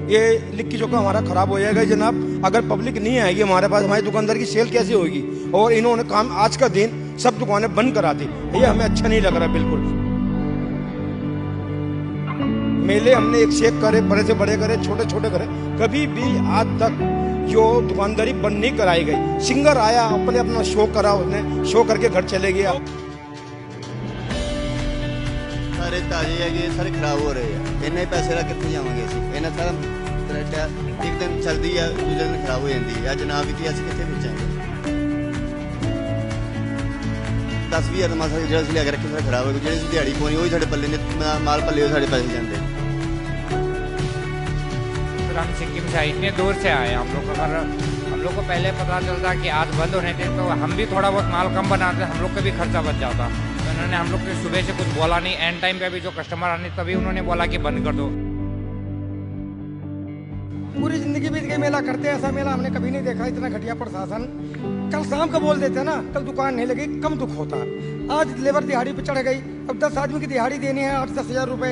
ये लिक्की चोखा हमारा ख़राब हो जाएगा जनाब। अगर पब्लिक नहीं आएगी हमारे पास, हमारी दुकानदार की सेल कैसे होगी? और इन्होंने काम आज का दिन सब दुकानें बंद करा दी, ये हमें अच्छा नहीं लग रहा बिल्कुल। मेले हमने एक से एक करे, बड़े से बड़े करे, छोटे छोटे करे, कभी भी आज तक जो दुकानदारी बंद नहीं कराई गई। सिंगर आया, अपने अपना शो करा, उसने शो करके घर चले गया। सारे ताजे है, सारे खराब हो रहे हैं। इन्ने पैसे ला कितने जावांगे ਅਸੀਂ? ਇਹਨਾਂ ਸਾਰਾ एक दिन चलती है, दूसरे दिन खराब हो जाती है। जनाब की ਅਸੀਂ ਕਿੱਥੇ ਵੇਚਾਂਗੇ? 10-20 ਹਜ਼ਾਰ ਮਾਸਾ ਜਿਹੜਾ ਅਸੀਂ ਲਿਆ ਕੇ ਰੱਖੇ ਸਾਰਾ ਖਰਾਬ ਹੋ ਗਿਆ। ਜਿਹੜੀ ਅਸੀਂ ਦਿਹਾੜੀ ਪਾਉਣੀ ਉਹੀ ਸਾਡੇ ਪੱਲੇ ਨੇ, ਮਾਲ ਪੱਲੇ ਉਹ ਸਾਡੇ ਪੈਸੇ ਜਾਂਦੇ। हम सिक्किम से इतने दूर से आए हम लोग। अगर हम लोग को पहले पता चलता कि आज बंद होने थे तो हम भी थोड़ा बहुत माल कम बनाते, हम लोग का भी खर्चा बच जाता। तो उन्होंने हम लोग को सुबह से कुछ बोला नहीं, एंड टाइम पे भी जो कस्टमर आने तभी उन्होंने बोला कि बंद कर दो। पूरी जिंदगी बीत गई मेला करते, ऐसा मेला हमने कभी नहीं देखा। इतना घटिया प्रशासन। कल शाम का बोल देते ना, कल दुकान नहीं लगी, कम दुख होता। आज लेबर दिहाड़ी पे चढ़ गई, अब 10 आदमी की दिहाड़ी देनी है 8-10 हज़ार रुपये।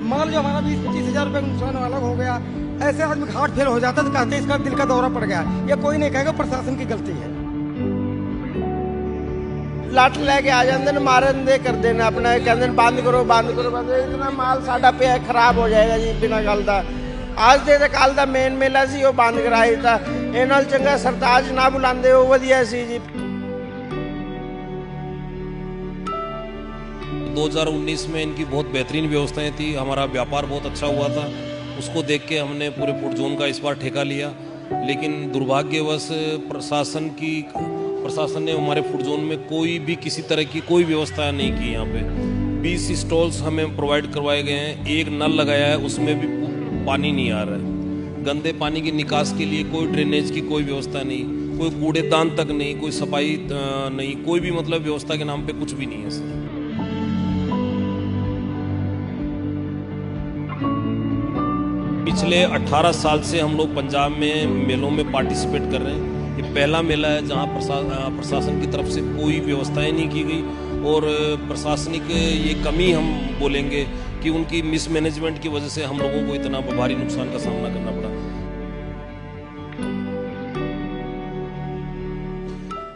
माल जो हमारा 20-25 हज़ार रुपये नुकसान अलग हो गया। ऐसे आदमी का हार्ट फेल हो जाता तो कहते इसका दिल का दौरा पड़ गया। ये कोई नहीं कहेगा प्रशासन की गलती है। ਲੱਠ ਲੈ ਕੇ ਆ ਜਾਂਦੇ ਨੇ, ਮਾਰਨ ਦੇ ਕਰਦੇ ਨੇ ਆਪਣਾ, ਕਹਿੰਦੇ ਨੇ ਬੰਦ ਕਰੋ ਬੰਦ ਕਰੋ ਬੰਦ। ਇਤਨਾ ਮਾਲ ਸਾਡਾ ਪਿਆ ਖਰਾਬ ਹੋ ਜਾਏਗਾ ਜੀ ਬਿਨਾਂ ਗੱਲ ਦਾ। ਅੱਜ ਦੇ ਤੇ ਕੱਲ ਦਾ ਮੇਨ ਮੇਲਾ ਸੀ ਉਹ ਬੰਦ ਕਰਾਇਆ ਦਿੱਤਾ। ਇਹ ਨਾਲ ਚੰਗਾ ਸਰਤਾਜ ਨਾ ਬੁਲਾਉਂਦੇ ਉਹ ਵਧੀਆ ਸੀ ਜੀ। 2019 में इनकी बहुत बेहतरीन व्यवस्थाएं थी, हमारा व्यापार बहुत अच्छा हुआ था। उसको देख के हमने पूरे फूड जोन का इस बार ठेका लिया, लेकिन दुर्भाग्यवश प्रशासन ने हमारे फूड जोन में कोई भी किसी तरह की कोई व्यवस्था नहीं की। यहाँ पे 20 स्टॉल्स हमें प्रोवाइड करवाए गए हैं, एक नल लगाया है, उसमें भी पानी नहीं आ रहा है। गंदे पानी की निकास के लिए कोई ड्रेनेज की कोई व्यवस्था नहीं, कोई कूड़ेदान तक नहीं, कोई सफाई नहीं, कोई भी मतलब व्यवस्था के नाम पे कुछ भी नहीं है सर। पिछले 18 साल से हम लोग पंजाब में मेलों में पार्टिसिपेट कर रहे हैं। ये पहला मेला है जहां प्रशासन की तरफ से कोई व्यवस्थाएं नहीं की गई, और प्रशासनिक ये कमी हम बोलेंगे कि उनकी मिसमैनेजमेंट की वजह से हम लोगों को इतना भारी नुकसान का सामना करना पड़ा।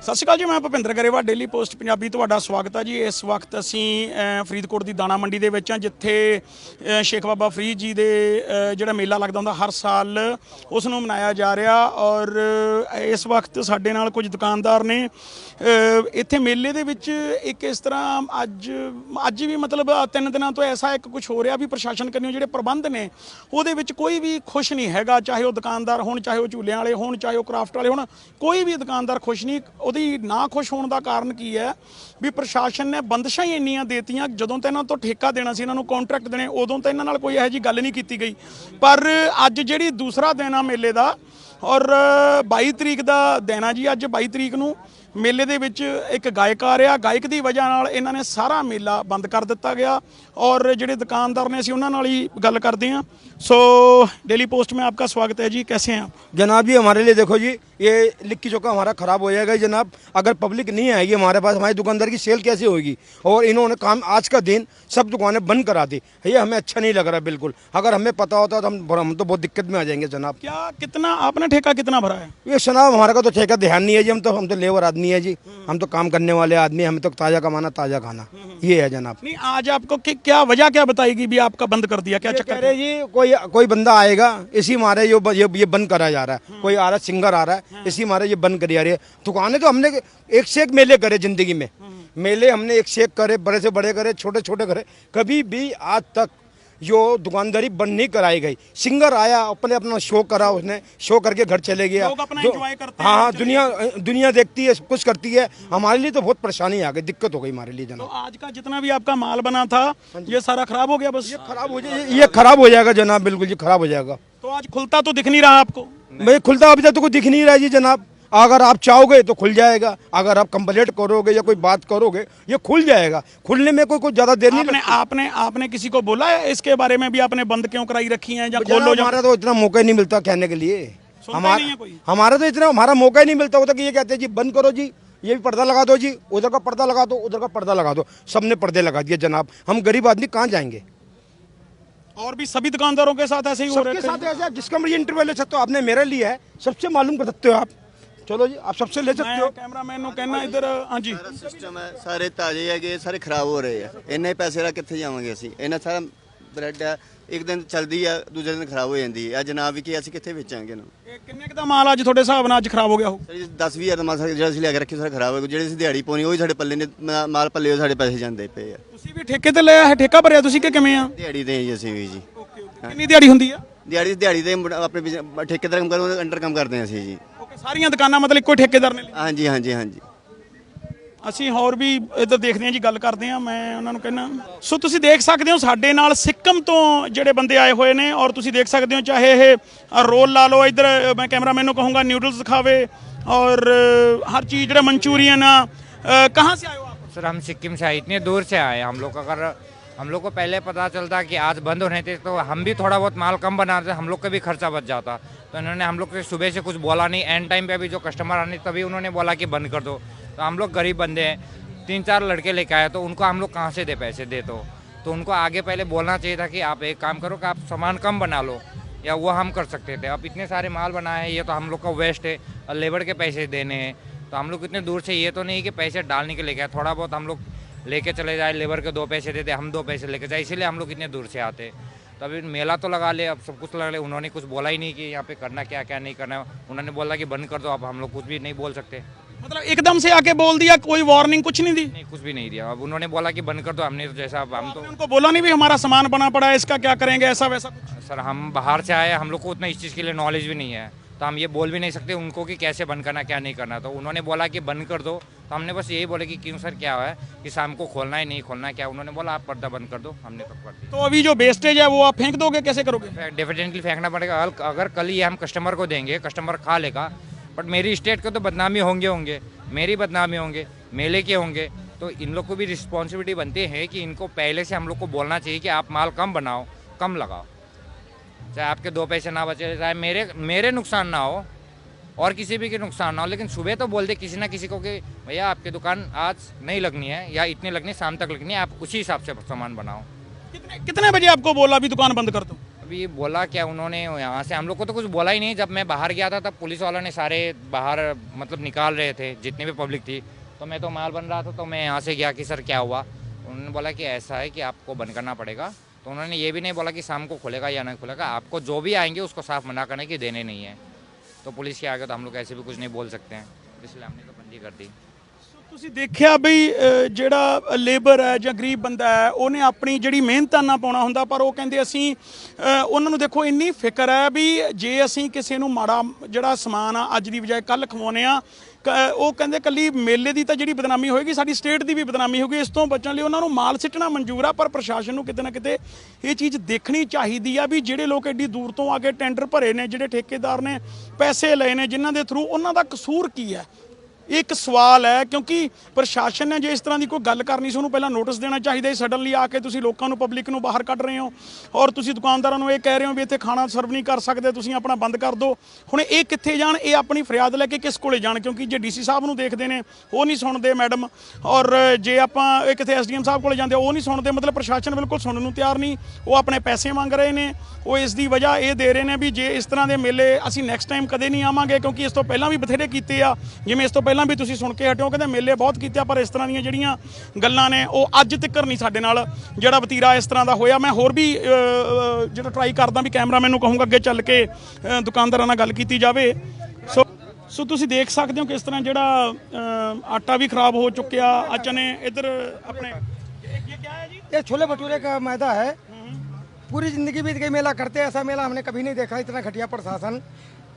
ਸਤਿ ਸ਼੍ਰੀ ਅਕਾਲ ਜੀ, ਮੈਂ ਭੁਪਿੰਦਰ ਗਰੇਵਾਲ, ਡੇਲੀ ਪੋਸਟ ਪੰਜਾਬੀ ਤੁਹਾਡਾ ਸਵਾਗਤ ਹੈ ਜੀ। ਇਸ ਵਕਤ ਅਸੀਂ ਫਰੀਦਕੋਟ ਦੀ ਦਾਣਾ ਮੰਡੀ ਦੇ ਵਿੱਚ ਹਾਂ, ਜਿੱਥੇ ਸ਼ੇਖ ਬਾਬਾ ਫਰੀਦ ਜੀ ਦੇ ਜਿਹੜਾ ਮੇਲਾ ਲੱਗਦਾ ਹੁੰਦਾ ਹਰ ਸਾਲ, ਉਸ ਨੂੰ ਮਨਾਇਆ ਜਾ ਰਿਹਾ। ਔਰ ਇਸ ਵਕਤ ਸਾਡੇ ਨਾਲ ਕੁਝ ਦੁਕਾਨਦਾਰ ਨੇ। ਇੱਥੇ ਮੇਲੇ ਦੇ ਵਿੱਚ ਇੱਕ ਇਸ ਤਰ੍ਹਾਂ ਅੱਜ ਵੀ ਮਤਲਬ 3 ਦਿਨਾਂ ਤੋਂ ਐਸਾ ਇੱਕ ਕੁਝ ਹੋ ਰਿਹਾ ਵੀ ਪ੍ਰਸ਼ਾਸਨ ਕੰਨਿਓ ਜਿਹੜੇ ਪ੍ਰਬੰਧ ਨੇ ਉਹਦੇ ਵਿੱਚ ਕੋਈ ਵੀ ਖੁਸ਼ ਨਹੀਂ ਹੈਗਾ। ਚਾਹੇ ਉਹ ਦੁਕਾਨਦਾਰ ਹੋਣ, ਚਾਹੇ ਉਹ ਝੂਲਿਆਂ ਵਾਲੇ ਹੋਣ, ਚਾਹੇ ਉਹ ਕਰਾਫਟ ਵਾਲੇ ਹੋਣ, ਕੋਈ ਵੀ ਦੁਕਾਨਦਾਰ ਖੁਸ਼ ਨਹੀਂ। ਉਹਦੀ ਨਾ ਖੁਸ਼ ਹੋਣ ਦਾ ਕਾਰਨ ਕੀ ਹੈ ਵੀ ਪ੍ਰਸ਼ਾਸਨ ਨੇ ਬੰਦਸ਼ਾਂ ਹੀ ਇੰਨੀਆਂ ਦੇਤੀਆਂ। ਜਦੋਂ ਤਾਂ ਇਹਨਾਂ ਤੋਂ ਠੇਕਾ ਦੇਣਾ ਸੀ, ਇਹਨਾਂ ਨੂੰ ਕੰਟਰੈਕਟ ਦੇਣੇ, ਉਦੋਂ ਤਾਂ ਇਹਨਾਂ ਨਾਲ ਕੋਈ ਇਹੋ ਜਿਹੀ ਗੱਲ ਨਹੀਂ ਕੀਤੀ ਗਈ। ਪਰ ਅੱਜ ਜਿਹੜੀ ਦੂਸਰਾ ਦਿਨ ਆ ਮੇਲੇ ਦਾ, ਔਰ 22 ਤਰੀਕ ਦਾ ਦਿਨ ਆ ਜੀ। ਅੱਜ 22 ਤਰੀਕ ਨੂੰ ਮੇਲੇ ਦੇ ਵਿੱਚ ਇੱਕ ਗਾਇਕ ਆ ਰਿਹਾ, ਗਾਇਕ ਦੀ ਵਜ੍ਹਾ ਨਾਲ ਇਹਨਾਂ ਨੇ ਸਾਰਾ ਮੇਲਾ ਬੰਦ ਕਰ ਦਿੱਤਾ ਗਿਆ। ਔਰ ਜਿਹੜੇ दुकानदार ने ਅਸੀਂ ਉਹਨਾਂ ਨਾਲ ਹੀ ਗੱਲ ਕਰਦੇ हैं। सो डेली पोस्ट में आपका स्वागत है जी, कैसे हैं आप? जनाब जी हमारे लिए देखो जी, ये लिक्की चोखा हमारा ख़राब हो जाएगा जनाब। अगर पब्लिक नहीं आएगी हमारे पास, हमारी दुकानदार की सेल कैसे होगी? और इन्होंने काम आज का दिन सब दुकानें बंद करा दी, ये हमें अच्छा नहीं लग रहा बिल्कुल। अगर हमें पता होता तो हम तो बहुत दिक्कत में आ जाएंगे जनाब। क्या कितना आपने ठेका कितना भरा है? ये जनाब हमारा का तो ठेका ध्यान नहीं है जी। हम तो लेबर आदमी है जी, हम तो काम करने वाले आदमी, हमें तो ताज़ा कमाना ताज़ा खाना, ये है जनाब। नहीं, आज आपको क्या वजह क्या बताएगी भी आपका बंद कर दिया? क्या कह चक्कर रहे जी, कोई बंदा आएगा इसी मारे ये बंद करा जा रहा है। कोई आ रहा है, सिंगर आ रहा है, इसी मारे ये बंद करी जा रही है। दुकानें तो हमने एक से एक मेले करे जिंदगी में, मेले हमने एक से एक करे, बड़े से बड़े करे, छोटे छोटे करे, कभी भी आज तक जो दुकानदारी बंद नहीं कराई गई। सिंगर आया, अपने अपना शो करा, उसने शो करके घर चले गया। लोग अपना एंजॉय करते हैं। हाँ, दुनिया देखती है, सब कुछ करती है। हमारे लिए तो बहुत परेशानी आ गई, दिक्कत हो गई हमारे लिए तो जनाब। आज का जितना भी आपका माल बना था ये सारा खराब हो गया बस? ये खराब हो जाएगा जनाब, बिल्कुल जी खराब हो जाएगा। तो आज खुलता तो दिख नहीं रहा आपको? भाई खुलता अभी तक तो कुछ दिख नहीं रहा है जी जनाब। अगर आप चाहोगे तो खुल जाएगा, अगर आप कंप्लेंट करोगे या कोई बात करोगे ये खुल जाएगा। खुलने में कोई ज्यादा देर नहीं। आपने किसी को बोला है इसके बारे में भी? आपने बंद क्यों कराई रखी है? या खोलो? हमारा तो इतना मौका ही नहीं मिलता कहने के लिए। हमारा तो इतना हमारा मौका ही नहीं मिलता होता कि ये कहते हैं जी बंद करो जी, ये भी पर्दा लगा दो जी, उधर का पर्दा लगा दो, उधर का पर्दा लगा दो। सबने पर्दे लगा दिए जनाब, हम गरीब आदमी कहाँ जाएंगे? और भी सभी दुकानदारों के साथ ऐसे ही हो रहा सबके है? साथ ऐसे, आप जिसका मुझे इंटरव्यू ले सकते हो, आपने मेरा लिया है, सबसे मालूम कर सकते हो आप। चलो जी, आप सबसे ले सकते हो। मैं कैमरामैन ਨੂੰ ਕਹਿਣਾ ਇੱਧਰ ਹਾਂਜੀ ਸਾਰਾ ਸਿਸਟਮ ਹੈ, ਸਾਰੇ ਤਾਜ਼ੇ ਹੈਗੇ, ਸਾਰੇ ਖਰਾਬ ਹੋ ਰਹੇ ਆ। ਇੰਨੇ ਪੈਸੇ ਨਾਲ ਕਿੱਥੇ ਜਾਵਾਂਗੇ ਅਸੀਂ? ਇਹਨਾਂ ਸਾਰਾ ਬ੍ਰੈਡ ਆ, ਇੱਕ ਦਿਨ ਚੱਲਦੀ ਆ, ਦੂਜੇ ਦਿਨ ਖਰਾਬ ਹੋ ਜਾਂਦੀ ਹੈ। ਅੱਜ ਨਾ ਵੀ ਕਿ ਅਸੀਂ ਕਿੱਥੇ ਵੇਚਾਂਗੇ ਇਹਨੂੰ? ਇਹ ਕਿੰਨੇ ਕੁ ਦਾ ਮਾਲ ਅੱਜ ਤੁਹਾਡੇ ਹਿਸਾਬ ਨਾਲ ਅੱਜ ਖਰਾਬ ਹੋ ਗਿਆ ਹੋ? 10-20 ਦਾ ਮਾਲ ਜਿਹੜਾ ਅਸੀਂ ਲਿਆ ਕੇ ਰੱਖੇ ਸਾਰਾ ਖਰਾਬ ਹੋ ਗਿਆ। ਜਿਹੜੇ ਅਸੀਂ ਦਿਹਾੜੀ ਪਾਉਣੀ ਉਹ ਹੀ ਸਾਡੇ ਪੱਲੇ ਨੇ, ਮਾਲ ਪੱਲੇ ਉਹ ਸਾਡੇ ਪੈਸੇ ਜਾਂਦੇ ਪਏ ਆ। ਤੁਸੀਂ ਵੀ ਠੇਕੇ ਤੇ ਲਿਆ ਹੈ? ਠੇਕਾ ਭਰਿਆ ਤੁਸੀਂ ਕਿ ਕਿਵੇਂ ਆ? ਦਿਹਾੜੀ ਦੇ ਜੀ ਅਸੀਂ ਵੀ ਜੀ। ਕਿੰਨੀ ਦਿਹਾੜੀ ਹੁੰਦੀ ਆ? ਦਿਹਾੜੀ ਦੇ ਆਪਣੇ ਠੇਕੇਦਾਰ ਕੰਮ ਕਰਦੇ, ਅੰਡਰ ਕੰਮ ਕਰਦੇ ਹਾਂ ਅਸੀਂ ਜੀ। ਓਕੇ, ਸਾਰੀਆਂ ਦੁਕਾਨਾਂ ਮਤਲਬ ਇੱਕੋ ਹੀ ਠੇਕੇਦਾਰ ਨੇ ਲਈ? ਹਾਂਜੀ ਹਾਂਜੀ ਹਾਂਜੀ। ਅਸੀਂ ਹੋਰ ਵੀ ਇੱਧਰ ਦੇਖਦੇ ਹਾਂ ਜੀ, ਗੱਲ ਕਰਦੇ ਹਾਂ। ਮੈਂ ਉਹਨਾਂ ਨੂੰ ਕਹਿਣਾ, ਸੋ ਤੁਸੀਂ ਦੇਖ ਸਕਦੇ ਹੋ ਸਾਡੇ ਨਾਲ ਸਿੱਕਮ ਤੋਂ ਜਿਹੜੇ ਬੰਦੇ ਆਏ ਹੋਏ ਨੇ, ਔਰ ਤੁਸੀਂ ਦੇਖ ਸਕਦੇ ਹੋ ਚਾਹੇ ਇਹ ਰੋਲ ਲਾ ਲਓ, ਇੱਧਰ ਮੈਂ ਕੈਮਰਾਮੈਨ ਨੂੰ ਕਹੂੰਗਾ ਨਿਊਡल्स दिखावे और हर चीज़ जो मंचूरियन। कहाँ से आए हो आप? सर हम सिक्किम से आए, इतने दूर से आए हम लोग। अगर हम लोग को पहले पता चलता कि आज बंद होने थे तो हम भी थोड़ा बहुत माल कम बनाते, हम लोग का भी खर्चा बच जाता। तो इन्होंने हम लोग से सुबह से कुछ बोला नहीं, एंड टाइम पे अभी जो कस्टमर आने तभी उन्होंने बोला कि बंद कर दो। तो हम लोग गरीब बंदे हैं, 3-4 लड़के लेके आए, तो उनको हम लोग कहाँ से दे पैसे दे? तो उनको आगे पहले बोलना चाहिए था कि आप एक काम करो कि आप सामान कम बना लो, या वो हम कर सकते थे। अब इतने सारे माल बनाए हैं, ये तो हम लोग का वेस्ट है, और लेबर के पैसे देने हैं। तो हम लोग इतने दूर से ये तो नहीं कि पैसे डालने के लेके आए, थोड़ा बहुत हम लोग लेके चले जाए, लेबर के 2 पैसे देते, हम 2 पैसे लेके जाए, इसीलिए हम लोग इतने दूर से आते। तो अभी मेला तो लगा ले, अब सब कुछ लगा ले, उन्होंने कुछ बोला ही नहीं कि यहाँ पे करना क्या क्या नहीं करना। उन्होंने बोला कि बंद कर दो, अब हम लोग कुछ भी नहीं बोल सकते। मतलब एकदम से आके बोल दिया, कोई वार्निंग कुछ नहीं दी? नहीं, कुछ भी नहीं दिया। अब उन्होंने बोला कि बंद कर दो, हमने तो जैसा, अब हम तो उनको बोला नहीं भी हमारा सामान बना पड़ा है, इसका क्या करेंगे, ऐसा वैसा कुछ? सर हम बाहर से आए, हम लोग को उतना इस चीज़ के लिए नॉलेज भी नहीं है, तो हम ये बोल भी नहीं सकते उनको कि कैसे बंद करना क्या नहीं करना। तो उन्होंने बोला कि बंद कर दो, तो हमने बस यही बोले कि क्यों सर क्या है कि शाम को खोलना है नहीं खोलना है क्या? उन्होंने बोला आप पर्दा बंद कर दो, हमने तो कर दिया। तो अभी जो वेस्टेज है वो आप फेंक दोगे, कैसे करोगे? डेफिनेटली फेंकना पड़ेगा। अगर कल ये हम कस्टमर को देंगे, कस्टमर खा लेगा, बट मेरी स्टेट को तो बदनामी होंगे, मेरी बदनामी होंगे, मेले के होंगे। तो इन लोग को भी रिस्पॉन्सिबिलिटी बनती है कि इनको पहले से हम लोग को बोलना चाहिए कि आप माल कम बनाओ, कम लगाओ, चाहे आपके 2 पैसे ना बचे, चाहे मेरे नुकसान ना हो और किसी भी के नुकसान ना हो, लेकिन सुबह तो बोल दे किसी ना किसी को कि भैया आपकी दुकान आज नहीं लगनी है, या इतनी लगनी है, शाम तक लगनी है, आप उसी हिसाब से सामान बनाओ। कितने बजे आपको बोला भी दुकान बंद कर दो? अभी बोला क्या उन्होंने, यहाँ से हम लोग को तो कुछ बोला ही नहीं। जब मैं बाहर गया था तब पुलिस वालों ने सारे बाहर मतलब निकाल रहे थे, जितने भी पब्लिक थी। तो मैं तो माल बन रहा था, तो मैं यहाँ से गया कि सर क्या हुआ? उन्होंने बोला कि ऐसा है कि आपको बंद करना पड़ेगा। तो उन्होंने ये भी नहीं बोला कि शाम को खुलेगा या नहीं खुलेगा, आपको जो भी आएंगे उसको साफ मना करने की देने नहीं है। तो पुलिस के आगे तो हम लोग ऐसे भी कुछ नहीं बोल सकते हैं, इसलिए हमने तो बंदी कर दी। ਤੁਸੀਂ ਦੇਖਿਆ ਬਈ ਜਿਹੜਾ ਲੇਬਰ ਹੈ ਜਾਂ ਗਰੀਬ ਬੰਦਾ ਹੈ, ਉਹਨੇ ਆਪਣੀ ਜਿਹੜੀ ਮਿਹਨਤਾਂ ਨਾ ਪਾਉਣਾ ਹੁੰਦਾ, ਪਰ ਉਹ ਕਹਿੰਦੇ ਅਸੀਂ ਉਹਨਾਂ ਨੂੰ ਦੇਖੋ ਇੰਨੀ ਫਿਕਰ ਹੈ ਵੀ ਜੇ ਅਸੀਂ ਕਿਸੇ ਨੂੰ ਮਾੜਾ ਜਿਹੜਾ ਸਮਾਨ ਆ ਅੱਜ ਦੀ ਬਜਾਏ ਕੱਲ ਖਵਾਉਂਦੇ ਆ, ਉਹ ਕਹਿੰਦੇ ਕੱਲੀ ਮੇਲੇ ਦੀ ਤਾਂ ਜਿਹੜੀ ਬਦਨਾਮੀ ਹੋਏਗੀ, ਸਾਡੀ ਸਟੇਟ ਦੀ ਵੀ ਬਦਨਾਮੀ ਹੋਗੀ। ਇਸ ਤੋਂ ਬਚਣ ਲਈ ਉਹਨਾਂ ਨੂੰ ਮਾਲ ਸਿੱਟਣਾ ਮਨਜ਼ੂਰ ਆ, ਪਰ ਪ੍ਰਸ਼ਾਸਨ ਨੂੰ ਕਿਤੇ ਨਾ ਕਿਤੇ ਇਹ ਚੀਜ਼ ਦੇਖਣੀ ਚਾਹੀਦੀ ਆ ਵੀ ਜਿਹੜੇ ਲੋਕ ਐਡੀ ਦੂਰ ਤੋਂ ਆ ਕੇ ਟੈਂਡਰ ਭਰੇ ਨੇ, ਜਿਹੜੇ ਠੇਕੇਦਾਰ ਨੇ ਪੈਸੇ ਲਏ ਨੇ ਜਿਨ੍ਹਾਂ ਦੇ ਥਰੂ, ਉਹਨਾਂ ਦਾ ਕਸੂਰ ਕੀ ਹੈ? एक सवाल है, क्योंकि प्रशासन ने जो इस तरह की कोई गल करनी सी, उन्होंने पहला नोटिस देना चाहिए। सडनली आके तुसीं लोकां नूं, पब्लिक नूं बाहर कढ रहे हो, और तुसीं दुकानदारां नूं ये कह रहे हो भी इत्थे खाना सर्व नहीं कर सकते, तुसीं अपना बंद कर दो। हुण ये कित्थे जाण? ये अपनी फरियाद लैके किस कोले जाण? क्योंकि जे डीसी साहब नूं देखदे ने वो नहीं सुणदे मैडम, और जे आपां कित्थे SDM साहब कोले जांदे वो नहीं सुणदे। मतलब प्रशासन बिल्कुल सुणन नूं तैयार नहीं, वो अपने पैसे मंग रहे ने, वो इस दी वजह ये दे रहे ने भी जे इस तरह के मेले असीं नैक्सट टाइम कदे नहीं आवांगे, क्योंकि इस तो पहलां भी बथेरे कीते आ। जिवें इस तो पहलां भी तुसीं सुण के हटिओ, कहंदे मेले बहुत कीते, पर इस तरह ਦੀਆਂ ਜਿਹੜੀਆਂ ਗੱਲਾਂ ਨੇ ਉਹ ਅੱਜ ਤੱਕ ਨਹੀਂ ਸਾਡੇ ਨਾਲ ਜਿਹੜਾ ਵਤੀਰਾ ਇਸ ਤਰ੍ਹਾਂ ਦਾ ਹੋਇਆ। ਮੈਂ ਹੋਰ ਵੀ ਜਿਹੜਾ ਟਰਾਈ ਕਰਦਾ ਵੀ ਕੈਮਰਾਮੈਨ ਨੂੰ ਕਹੂੰਗਾ ਅੱਗੇ ਚੱਲ ਕੇ ਦੁਕਾਨਦਾਰਾਂ ਨਾਲ ਗੱਲ ਕੀਤੀ ਜਾਵੇ। ਸੋ ਤੁਸੀਂ ਦੇਖ ਸਕਦੇ ਹੋ ਕਿਸ ਤਰ੍ਹਾਂ ਜਿਹੜਾ ਆਟਾ ਵੀ ਖਰਾਬ ਹੋ ਚੁੱਕਿਆ। ਅੱਜ ਨੇ ਇੱਧਰ ਆਪਣੇ ਇਹ क्या है जी? ये छोले भटूरे का मैदा है। पूरी जिंदगी बीत गई मेला करते, ऐसा मेला हमने कभी नहीं देखा। इतना घटिया प्रशासन।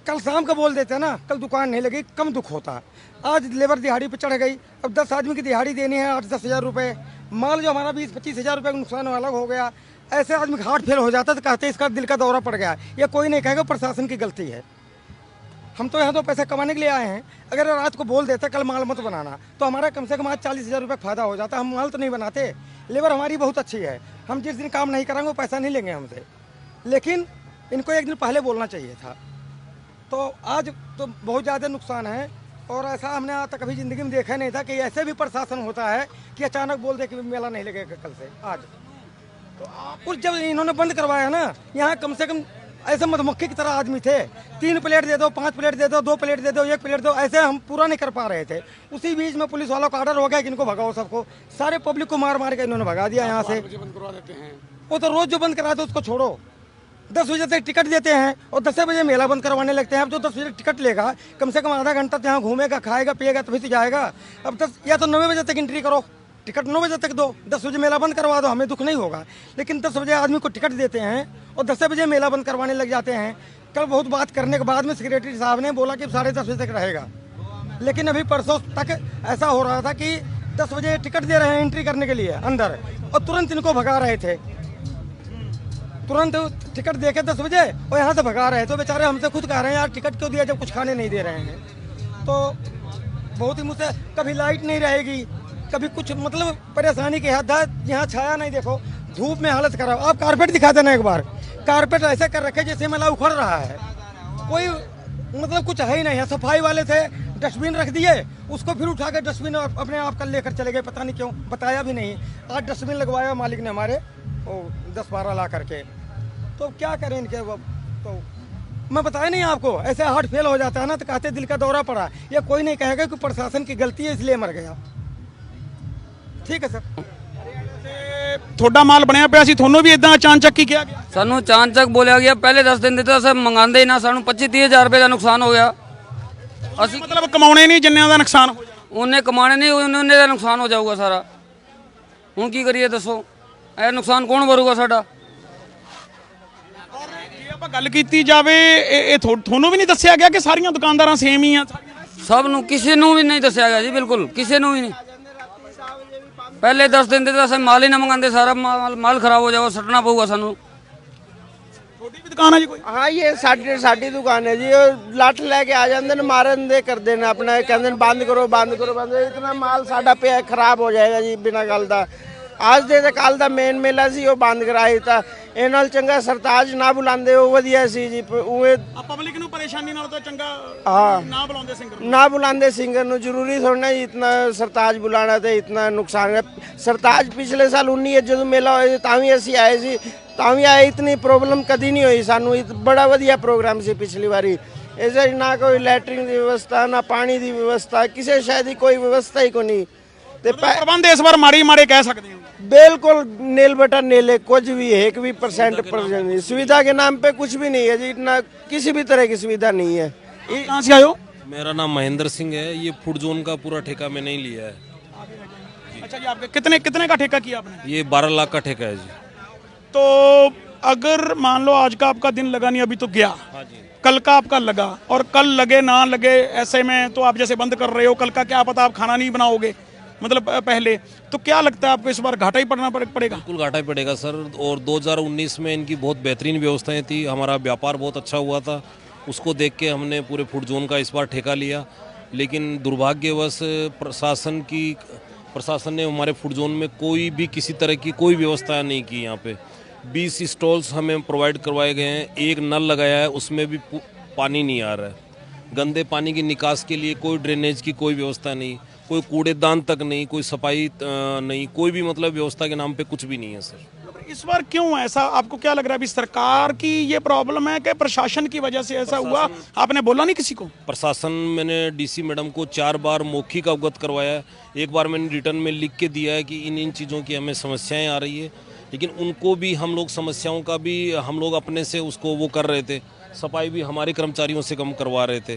कल शाम को बोल देते ना, कल दुकान नहीं लगी, कम दुख होता। आज लेबर दिहाड़ी पे चढ़ गई, अब 10 आदमी की दिहाड़ी देनी है 8-10 हज़ार रुपये। माल जो हमारा 20-25 हज़ार रुपये का नुकसान अलग हो गया। ऐसे आदमी हार्ट फेल हो जाता तो कहते इसका दिल का दौरा पड़ गया। ये कोई नहीं कहेगा प्रशासन की गलती है। हम तो यहाँ तो पैसे कमाने के लिए आए हैं। अगर रात को बोल देते कल माल मत बनाना, तो हमारा कम से कम आज 40 हज़ार रुपये फ़ायदा हो जाता। हम माल तो नहीं बनाते, लेबर हमारी बहुत अच्छी है। हम जिस दिन काम नहीं करेंगे वो पैसा नहीं लेंगे हमसे, लेकिन इनको एक दिन पहले बोलना चाहिए था। तो आज तो बहुत ज़्यादा नुकसान है, और ऐसा हमने आज तक कभी ज़िंदगी में देखा नहीं था कि ऐसे भी प्रशासन होता है कि अचानक बोल दे कि मेला नहीं लगेगा कल से। आज और जब इन्होंने बंद करवाया ना, यहाँ कम से कम ऐसे मधुमक्खी की तरह आदमी थे, 3 प्लेट दे दो, 5 प्लेट दे दो, 2 प्लेट दे दो, 1 प्लेट दो, ऐसे हम पूरा नहीं कर पा रहे थे। उसी बीच में पुलिस वालों का ऑर्डर हो गया कि इनको भगाओ सबको, सारे पब्लिक को मार मार के इन्होंने भगा दिया यहाँ से। वो तो रोज जो बंद कराते उसको छोड़ो, 10 बजे तक टिकट देते हैं और 10 बजे मेला बंद करवाने लगते हैं। अब जो 10 बजे टिकट लेगा, कम से कम आधा घंटा यहाँ घूमेगा, खाएगा पिएगा तभी तो जाएगा। अब 10 या तो 9 बजे तक एंट्री करो, टिकट 9 बजे तक दो, 10 बजे मेला बंद करवा दो, हमें दुख नहीं होगा। लेकिन 10 बजे आदमी को टिकट देते हैं और 10 बजे मेला बंद करवाने लग जाते हैं। कल बहुत बात करने के बाद में सेक्रेटरी साहब ने बोला कि 10:30 बजे तक रहेगा, लेकिन अभी परसों तक ऐसा हो रहा था कि 10 बजे टिकट दे रहे हैं एंट्री करने के लिए अंदर, और तुरंत इनको भगा रहे थे। तुरंत टिकट देके 10 बजे और यहाँ से भगा रहे थे। तो बेचारे हमसे खुद कह रहे हैं यार टिकट क्यों दिया जब कुछ खाने नहीं दे रहे हैं। तो बहुत ही मुझसे, कभी लाइट नहीं रहेगी, कभी कुछ, मतलब परेशानी की हद है। यहाँ छाया नहीं, देखो धूप में हालत खराब। आप कारपेट दिखा देना एक बार, कारपेट ऐसे कर रखे जैसे मेला उखड़ रहा है, कोई मतलब कुछ है ही नहीं है। सफाई वाले थे, डस्टबिन रख दिए, उसको फिर उठा के डस्टबिन अपने आप कल लेकर चले गए, पता नहीं क्यों, बताया भी नहीं। आज डस्टबिन लगवाया मालिक ने हमारे, 10-12 ला करके। तो क्या करें इनके, तो मैं बताया नहीं आपको, ऐसे हार्ट फेल हो जाता है ना तो कहते दिल का दौरा पड़ा। ये कोई नहीं कहेगा कि प्रशासन की गलती है इसलिए मर गया। ठीक है सर। ਤੁਹਾਡਾ ਮਾਲ ਬਣਿਆ ਪਿਆ ਸੀ, ਤੁਹਾਨੂੰ ਵੀ ਇਦਾਂ ਅਚਾਨਕ ਕੀ ਕਿਹਾ ਗਿਆ? ਸਾਨੂੰ ਚਾਂਚਕ ਬੋਲਿਆ ਗਿਆ, ਪਹਿਲੇ 10 ਦਿਨ ਦਿੱਤਾ ਅਸੀਂ ਮੰਗਾਉਂਦੇ ਹੀ ਨਾ, ਸਾਨੂੰ 25-30 ਹਜ਼ਾਰ ਰੁਪਏ ਦਾ ਨੁਕਸਾਨ ਹੋ ਗਿਆ। ਅਸੀਂ ਮਤਲਬ ਕਮਾਉਣੇ ਨਹੀਂ ਜਿੰਨਿਆਂ ਦਾ ਨੁਕਸਾਨ ਹੋ ਜਾਣਾ। ਉਹਨੇ ਕਮਾਣੇ ਨਹੀਂ, ਉਹਨੇ ਦਾ ਨੁਕਸਾਨ ਹੋ ਜਾਊਗਾ ਸਾਰਾ। ਹੁਣ ਕੀ ਕਰੀਏ ਦੱਸੋ, ਇਹ ਨੁਕਸਾਨ ਕੌਣ ਭਰੂਗਾ ਸਾਡਾ? ਜੇ ਆਪਾਂ ਗੱਲ ਕੀਤੀ ਜਾਵੇ, ਇਹ ਤੁਹਾਨੂੰ ਵੀ ਨਹੀਂ ਦੱਸਿਆ ਗਿਆ ਕਿ ਸਾਰੀਆਂ ਦੁਕਾਨਦਾਰਾਂ ਸੇਮ ਹੀ ਆ? ਸਭ ਨੂੰ, ਕਿਸੇ ਨੂੰ ਵੀ ਨਹੀਂ ਦੱਸਿਆ ਗਿਆ ਜੀ, ਬਿਲਕੁਲ ਕਿਸੇ ਨੂੰ ਵੀ ਨਹੀਂ। पहले 10 दिन देते असं माल ही ना मंगाते, सारा माल खराब हो जाएगा, सटना पऊगा सानू। ਤੁਹਾਡੀ ਵੀ ਦੁਕਾਨ ਹੈ ਜੀ ਕੋਈ? हाँ ये साडी दुकान है जी। लठ लैके आ जाते हैं, मारन दे करते हैं अपना, कहते हैं बंद करो बंद करो बंद करो। इतना माल साडा पे खराब हो जाएगा जी बिना गल दा। आज दे कल दा मेन मेला सी वो बंद कराया था। ਇਹ ਨਾਲ ਚੰਗਾ ਸਰਤਾਜ ਨਾ ਬੁਲਾਉਂਦੇ ਉਹ ਵਧੀਆ ਸੀ ਜੀ। ਉਹ ਪਬਲਿਕ ਨੂੰ ਪਰੇਸ਼ਾਨੀ ਨਾਲ ਤਾਂ ਚੰਗਾ ਨਾ ਬੁਲਾਉਂਦੇ ਸਿੰਗਰ ਨਾ ਬੁਲਾਉਂਦੇ ਸਿੰਗਰ ਨੂੰ। ਜ਼ਰੂਰੀ ਥੋੜਾ ਜੀ ਇਤਨਾ ਸਰਤਾਜ ਬੁਲਾਣਾ ਤੇ ਇਤਨਾ ਨੁਕਸਾਨ ਹੈ। ਸਰਤਾਜ ਪਿਛਲੇ ਸਾਲ 19 ਜਦੋਂ ਮੇਲਾ ਹੋਇਆ ਤਾਂ ਵੀ ਅਸੀਂ ਆਏ ਸੀ, ਤਾਂ ਵੀ ਆਏ, ਇਤਨੀ ਪ੍ਰੋਬਲਮ ਕਦੀ ਨਹੀਂ ਹੋਈ ਸਾਨੂੰ। ਬੜਾ ਵਧੀਆ ਪ੍ਰੋਗਰਾਮ ਸੀ ਪਿਛਲੀ ਵਾਰੀ। ਇਸੇ ਨਾ ਕੋਈ ਲੈਟਰਿੰਗ ਦੀ ਵਿਵਸਥਾ, ਨਾ ਪਾਣੀ ਦੀ ਵਿਵਸਥਾ, ਕਿਸੇ ਸ਼ਾਇਦ ਦੀ ਕੋਈ ਵਿਵਸਥਾ ਹੀ ਕੋਈ ਨਹੀਂ। ਤੇ ਪ੍ਰਬੰਧ ਇਸ ਵਾਰ ਮਾੜੇ ਕਹਿ ਸਕਦੇ ਹੋ? बिल्कुल नील बटा नीले, कुछ भी 1% नहीं। सुविधा के नाम पे कुछ भी नहीं है जी, इतना किसी भी तरह की सुविधा नहीं है। कहाँ से आए हो? मेरा नाम महेंद्र सिंह है। ये फूड जोन का पूरा ठेका मैंने ही लिया है। अच्छा जी, आपके कितने का ठेका किया आपने? ये 12 लाख का ठेका है जी। तो अगर मान लो आज का आपका दिन लगा नहीं, अभी तो गया, हाँ जी, कल का आपका लगा, और कल लगे ना लगे, ऐसे में तो आप जैसे बंद कर रहे हो, कल का क्या पता आप खाना नहीं बनाओगे, मतलब पहले, तो क्या लगता है आपको इस बार घाटा ही पड़ना पड़ेगा? बिल्कुल घाटा ही पड़ेगा सर। और 2019 में इनकी बहुत बेहतरीन व्यवस्थाएं थी, हमारा व्यापार बहुत अच्छा हुआ था, उसको देख के हमने पूरे फूड जोन का इस बार ठेका लिया। लेकिन दुर्भाग्यवश प्रशासन ने हमारे फूड जोन में कोई भी किसी तरह की कोई व्यवस्था नहीं की। यहाँ पे 20 स्टॉल्स हमें प्रोवाइड करवाए गए हैं, एक नल लगाया है, उसमें भी पानी नहीं आ रहा है। गंदे पानी की निकास के लिए कोई ड्रेनेज की कोई व्यवस्था नहीं, कोई कूड़ेदान तक नहीं, कोई सफाई नहीं, कोई भी मतलब व्यवस्था के नाम पे कुछ भी नहीं है सर। इस बार क्यों ऐसा, आपको क्या लग रहा है? अभी सरकार की ये प्रॉब्लम है कि प्रशासन की वजह से ऐसा हुआ? आपने बोला नहीं किसी को? प्रशासन, मैंने डीसी मैडम को 4 बार मौखिक अवगत करवाया है, एक बार मैंने रिटर्न में लिख के दिया है कि इन चीज़ों की हमें समस्याएं आ रही है। लेकिन उनको भी हम लोग समस्याओं का भी हम लोग अपने से उसको वो कर रहे थे, सफाई भी हमारे कर्मचारियों से कम करवा रहे थे।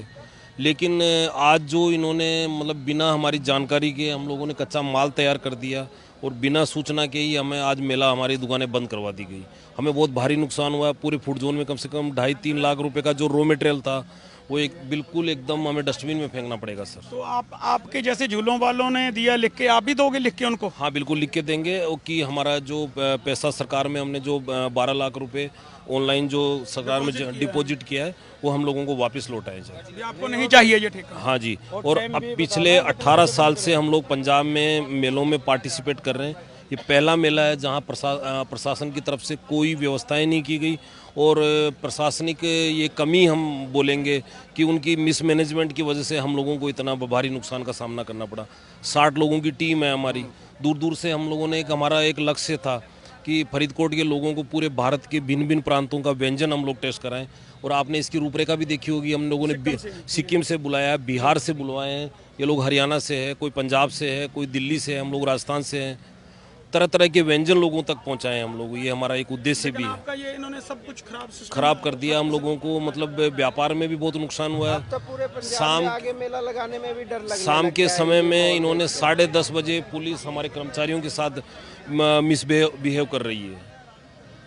लेकिन आज जो इन्होंने मतलब बिना हमारी जानकारी के हम लोगों ने कच्चा माल तैयार कर दिया और बिना सूचना के ही हमें आज मेला हमारी दुकानें बंद करवा दी गई। हमें बहुत भारी नुकसान हुआ है। पूरे फूड जोन में कम से कम 2.5-3 लाख रुपए का जो रॉ मटेरियल था वो बिल्कुल एकदम हमें डस्टबिन में फेंकना पड़ेगा सर। तो आपके जैसे झूलों वालों ने दिया लिख के, आप भी दोगे लिख के उनको? हाँ बिल्कुल लिख के देंगे कि हमारा जो पैसा सरकार में हमने जो 12 लाख रुपए ऑनलाइन जो सरकार में डिपॉजिट किया है वो हम लोगों को वापस लौटाया जाए। आपको नहीं चाहिए ये ठेका? हाँ जी। और अब पिछले 18 साल से हम लोग पंजाब में मेलों में पार्टिसिपेट कर रहे हैं। ये पहला मेला है जहाँ प्रशासन की तरफ से कोई व्यवस्थाएं नहीं की गई और प्रशासनिक ये कमी हम बोलेंगे कि उनकी मिसमैनेजमेंट की वजह से हम लोगों को इतना भारी नुकसान का सामना करना पड़ा। 60 लोगों की टीम है हमारी। दूर दूर से हम लोगों ने हमारा एक लक्ष्य था कि फरीदकोट के लोगों को पूरे भारत के भिन्न भिन्न प्रांतों का व्यंजन हम लोग टेस्ट कराएं। और आपने इसकी रूपरेखा भी देखी होगी, हम लोगों ने सिक्किम से बुलाया, बिहार से बुलवाए हैं, ये लोग हरियाणा से है, कोई पंजाब से है, कोई दिल्ली से है, हम लोग राजस्थान से हैं। तरह तरह के व्यंजन लोगों तक पहुंचाए हम लोग, ये हमारा एक उद्देश्य भी है। आपका ये इन्होंने सब कुछ खराब कर दिया हम लोगों को, मतलब व्यापार में भी बहुत नुकसान हुआ है। तो पूरे पंजाब में आगे मेला लगाने में भी डर लगने शाम लग के गया है। समय में इन्होंने 10:30 बजे पुलिस हमारे कर्मचारियों के साथ मिसबिहेव कर रही है,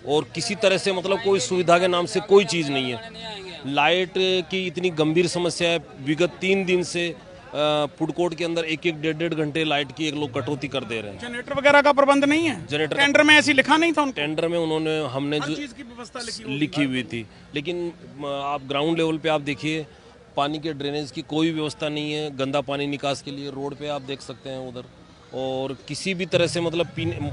और किसी तरह से मतलब कोई सुविधा के नाम से कोई चीज़ नहीं है। लाइट की इतनी गंभीर समस्या है, विगत 3 दिन से फूड कोर्ट के अंदर 1-1, 1.5 घंटे लाइट की एक लोग कटौती कर दे रहे हैं। जनरेटर वगैरह का प्रबंध नहीं है? जनरेटर टेंडर में ऐसी लिखा नहीं था उनको? टेंडर में हमने जो चीज की व्यवस्था लिखी हुई थी, लेकिन आप ग्राउंड लेवल पे आप देखिए पानी के ड्रेनेज की कोई व्यवस्था नहीं है। गंदा पानी निकास के लिए रोड पे आप देख सकते हैं उधर, और किसी भी तरह से मतलब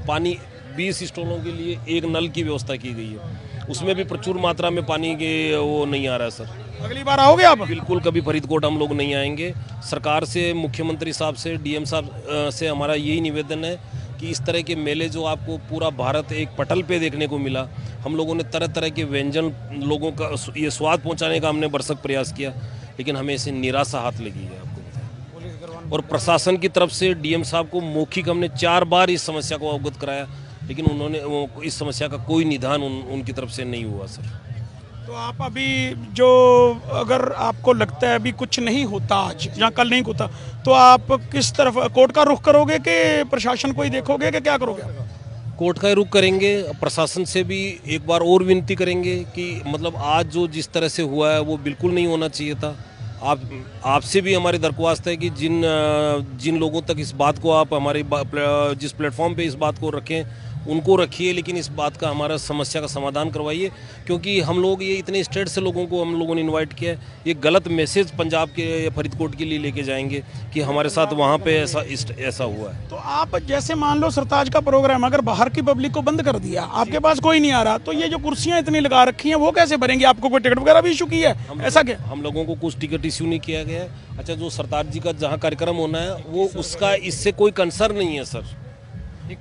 पानी 20 स्टॉलों के लिए एक नल की व्यवस्था की गई है, उसमें भी प्रचुर मात्रा में पानी के वो नहीं आ रहा है सर। अगली बार आओगे आप? बिल्कुल कभी फरीदकोट हम लोग नहीं आएंगे। सरकार से, मुख्यमंत्री साहब से, डीएम साहब से हमारा यही निवेदन है कि इस तरह के मेले जो आपको पूरा भारत एक पटल पे देखने को मिला, हम लोगों ने तरह तरह के व्यंजन लोगों का ये स्वाद पहुंचाने का हमने भरसक प्रयास किया, लेकिन हमें इसे निराशा हाथ लगी है आपको बताया। और प्रशासन की तरफ से डीएम साहब को मौखिक हमने 4 बार इस समस्या को अवगत कराया, लेकिन उन्होंने इस समस्या का कोई निदान उनकी तरफ से नहीं हुआ सर। तो आप अभी जो, अगर आपको लगता है अभी कुछ नहीं होता आज या कल नहीं होता, तो आप किस तरफ कोर्ट का रुख करोगे कि प्रशासन को ही देखोगे कि क्या करोगे? कोर्ट का रुख करेंगे, प्रशासन से भी एक बार और विनती करेंगे कि मतलब आज जो जिस तरह से हुआ है वो बिल्कुल नहीं होना चाहिए था। आपसे भी हमारी दरख्वास्त है कि जिन लोगों तक इस बात को आप हमारी जिस प्लेटफॉर्म पे इस बात को रखें उनको रखिए, लेकिन इस बात का हमारा समस्या का समाधान करवाइए, क्योंकि हम लोग ये इतने स्टेट से लोगों को हम लोगों ने इनवाइट किया है। ये गलत मैसेज पंजाब के या फरीदकोट के लिए लेके जाएंगे कि हमारे साथ वहाँ पे ऐसा हुआ है। तो आप जैसे मान लो सरताज का प्रोग्राम अगर बाहर की पब्लिक को बंद कर दिया, आपके पास कोई नहीं आ रहा, तो ये जो कुर्सियाँ इतनी लगा रखी हैं वो कैसे भरेंगे? आपको कोई टिकट वगैरह भी इशू की है? ऐसा क्या? हम लोगों को कुछ टिकट इश्यू नहीं किया गया है। अच्छा, जो सरताज जी का जहाँ कार्यक्रम होना है वो उसका इससे कोई कंसर्न नहीं है सर।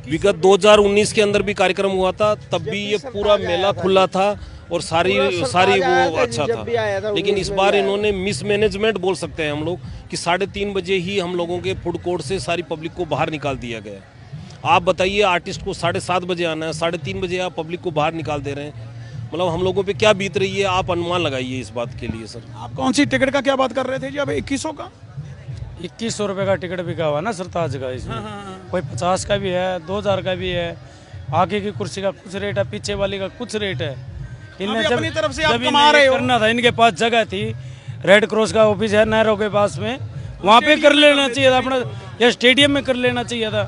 विगत 2019 के अंदर भी कार्यक्रम हुआ था, तब भी ये पूरा मेला खुला था और सारी वो अच्छा था, लेकिन इस बार इन्होंने मिसमैनेजमेंट बोल सकते हैं हम लोग कि 3:30 बजे ही हम लोगों के फूड कोर्ट से सारी पब्लिक को बाहर निकाल दिया गया। आप बताइए, आर्टिस्ट को 7:30 बजे आना है, 3:30 बजे आप पब्लिक को बाहर निकाल दे रहे हैं, मतलब हम लोगों पे क्या बीत रही है, आप अनुमान लगाइए इस बात के लिए सर। आप कौन सी टिकट का क्या बात कर रहे थे जी? अब 2100 का 2100 रुपये का टिकट बिका हुआ ना सरताज का, इसमें कोई 50 का भी है, 2000 का भी है। आगे की कुर्सी का कुछ रेट है, पीछे वाली का कुछ रेट है। इन्हें अपनी तरफ से आप कमा रहे हो। करना था, इनके पास जगह थी, रेड क्रॉस का ऑफिस है नहरों के पास में, वहाँ पे कर लेना चाहिए था अपना, या स्टेडियम में कर लेना चाहिए था।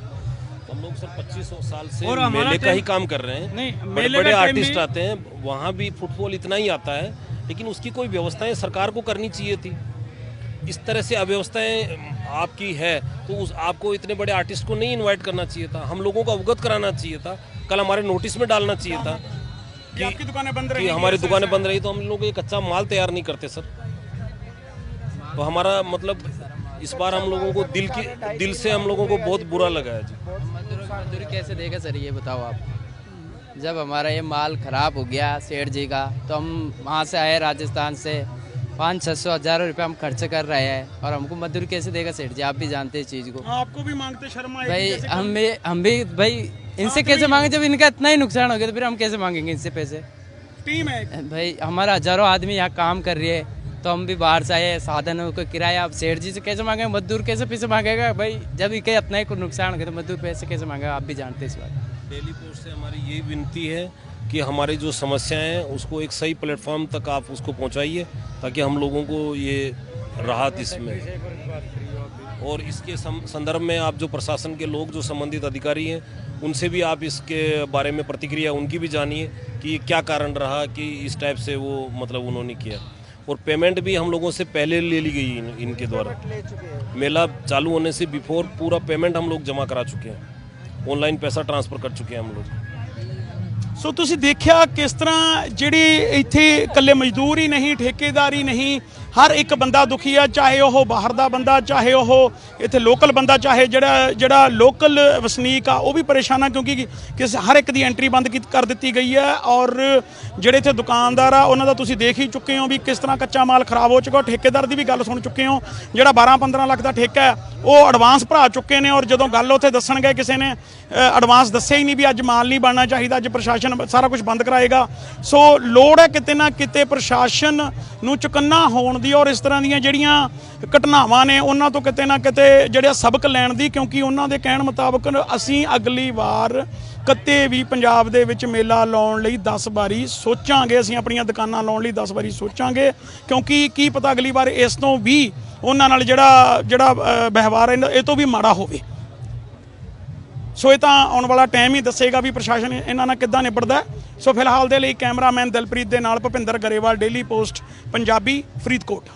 हम लोग सर 25 साल से और मेले का ही काम कर रहे हैं। नहीं, बड़े आर्टिस्ट आते हैं, वहाँ भी फुटबॉल इतना ही आता है, लेकिन उसकी कोई व्यवस्थाएं सरकार को करनी चाहिए थी। इस तरह से अव्यवस्थाएं आपकी है तो आपको इतने बड़े आर्टिस्ट को नहीं इनवाइट करना चाहिए था, हम लोगं को अवगत कराना चाहिए था, कल हमारे नोटिस में डालना चाहिए था कि आपकी दुकानें बंद रही, हमारी दुकानें बंद रही, तो हम लोग ये कच्चा माल तैयार नहीं करते सर। तो हमारा मतलब इस बार हम लोगों को दिल से हम लोगों को बहुत बुरा लगा है जी। मजदूरी कैसे देगा सर, ये बताओ आप। जब हमारा ये माल खराब हो गया सेठ जी का, तो हम वहाँ से आए राजस्थान से, 500-600 हज़ार रुपये हम खर्च कर रहे हैं, और हमको मजदूरी कैसे देगा सेठ जी? आप भी जानते हैं चीज़ को। आपको भी मांगते शर्म आएगी भाई, हम भी भाई इनसे कैसे मांगे? जब इनका इतना ही नुकसान हो गया तो फिर हम कैसे मांगेंगे इनसे पैसे? टीम है भाई, हमारा हजारों आदमी यहाँ काम कर रही है, तो हम भी बाहर से आए, साधनों को किराया, आप सेठ जी से कैसे मांगेंगे? मजदूर कैसे पैसे मांगेगा भाई? जब इनके इतना ही नुकसान हो गया तो मजदूर पैसे कैसे मांगेगा? आप भी जानते हैं इस बात। डेली पोस्ट से हमारी यही विनती है कि हमारी जो समस्याएं हैं उसको एक सही प्लेटफॉर्म तक आप उसको पहुंचाइए, ताकि हम लोगों को ये राहत इसमें। और इसके संदर्भ में आप जो प्रशासन के लोग, जो संबंधित अधिकारी हैं, उनसे भी आप इसके बारे में प्रतिक्रिया उनकी भी जानिए कि क्या कारण रहा कि इस टाइप से वो मतलब उन्होंने किया। और पेमेंट भी हम लोगों से पहले ले ली गई इनके द्वारा, मेला चालू होने से बिफोर पूरा पेमेंट हम लोग जमा करा चुके हैं, ऑनलाइन पैसा ट्रांसफ़र कर चुके हैं हम लोग। ਸੋ ਤੁਸੀਂ ਦੇਖਿਆ ਕਿਸ ਤਰ੍ਹਾਂ ਜਿਹੜੀ ਇੱਥੇ ਇਕੱਲੇ ਮਜ਼ਦੂਰ ਹੀ ਨਹੀਂ, ਠੇਕੇਦਾਰ ਹੀ ਨਹੀਂ, ਹਰ ਇੱਕ ਬੰਦਾ ਦੁਖੀ ਆ, ਚਾਹੇ ਉਹ ਬਾਹਰ ਦਾ ਬੰਦਾ, ਚਾਹੇ ਉਹ ਇੱਥੇ ਲੋਕਲ ਬੰਦਾ, ਚਾਹੇ ਜਿਹੜਾ ਲੋਕਲ ਵਸਨੀਕ ਆ ਉਹ ਵੀ ਪਰੇਸ਼ਾਨ ਆ, ਕਿਉਂਕਿ ਹਰ ਇੱਕ ਦੀ ਐਂਟਰੀ ਬੰਦ ਕਰ ਦਿੱਤੀ ਗਈ ਹੈ। ਔਰ ਜਿਹੜੇ ਇੱਥੇ ਦੁਕਾਨਦਾਰ ਆ ਉਹਨਾਂ ਦਾ ਤੁਸੀਂ ਦੇਖ ਹੀ ਚੁੱਕੇ ਹੋ ਵੀ ਕਿਸ ਤਰ੍ਹਾਂ ਕੱਚਾ ਮਾਲ ਖਰਾਬ ਹੋ ਚੁੱਕਾ। ਠੇਕੇਦਾਰ ਦੀ ਵੀ ਗੱਲ ਸੁਣ ਚੁੱਕੇ ਹੋ, ਜਿਹੜਾ 12-15 ਲੱਖ ਦਾ ਠੇਕਾ ਹੈ ਉਹ ਐਡਵਾਂਸ ਭਰਾ ਚੁੱਕੇ ਨੇ, ਔਰ ਜਦੋਂ ਗੱਲ ਉੱਥੇ ਦੱਸਣ ਗਏ ਕਿਸੇ ਨੇ ਐਡਵਾਂਸ ਦੱਸਿਆ ਹੀ ਨਹੀਂ ਵੀ ਅੱਜ ਮਾਲ ਨਹੀਂ ਬਣਨਾ ਚਾਹੀਦਾ, ਅੱਜ ਪ੍ਰਸ਼ਾਸਨ ਸਾਰਾ ਕੁਝ ਬੰਦ ਕਰਾਏਗਾ। ਸੋ ਲੋੜ ਹੈ ਕਿਤੇ ਨਾ ਕਿਤੇ ਪ੍ਰਸ਼ਾਸਨ ਨੂੰ ਚੁਕੰਨਾ ਹੋਣ ਦੀ, ਔਰ ਇਸ ਤਰ੍ਹਾਂ ਦੀਆਂ ਜਿਹੜੀਆਂ ਘਟਨਾਵਾਂ ਨੇ ਉਹਨਾਂ ਤੋਂ ਕਿਤੇ ਨਾ ਕਿਤੇ ਜਿਹੜਾ ਸਬਕ ਲੈਣ ਦੀ, ਕਿਉਂਕਿ ਉਹਨਾਂ ਦੇ ਕਹਿਣ ਮੁਤਾਬਕ ਅਸੀਂ ਅਗਲੀ ਵਾਰ ਕਿਤੇ ਵੀ ਪੰਜਾਬ ਦੇ ਵਿੱਚ ਮੇਲਾ ਲਾਉਣ ਲਈ 10 ਵਾਰੀ ਸੋਚਾਂਗੇ, ਅਸੀਂ ਆਪਣੀਆਂ ਦੁਕਾਨਾਂ ਲਾਉਣ ਲਈ 10 ਵਾਰੀ ਸੋਚਾਂਗੇ, ਕਿਉਂਕਿ ਕੀ ਪਤਾ ਅਗਲੀ ਵਾਰ ਇਸ ਤੋਂ ਵੀ ਉਹਨਾਂ ਨਾਲ ਜਿਹੜਾ ਵਿਵਹਾਰ ਇਹ ਤੋਂ ਵੀ ਮਾੜਾ ਹੋਵੇ। ਸੋ ਇਹ ਤਾਂ ਆਉਣ ਵਾਲਾ ਟਾਈਮ ਹੀ ਦੱਸੇਗਾ ਵੀ ਪ੍ਰਸ਼ਾਸਨ ਇਹਨਾਂ ਨਾਲ ਕਿੱਦਾਂ ਨਿਬੜਦਾ। ਸੋ ਫਿਲਹਾਲ ਦੇ ਲਈ ਕੈਮਰਾਮੈਨ ਦਿਲਪ੍ਰੀਤ ਦੇ ਨਾਲ ਭੁਪਿੰਦਰ ਗਰੇਵਾਲ, ਡੇਲੀ ਪੋਸਟ ਪੰਜਾਬੀ, ਫਰੀਦਕੋਟ।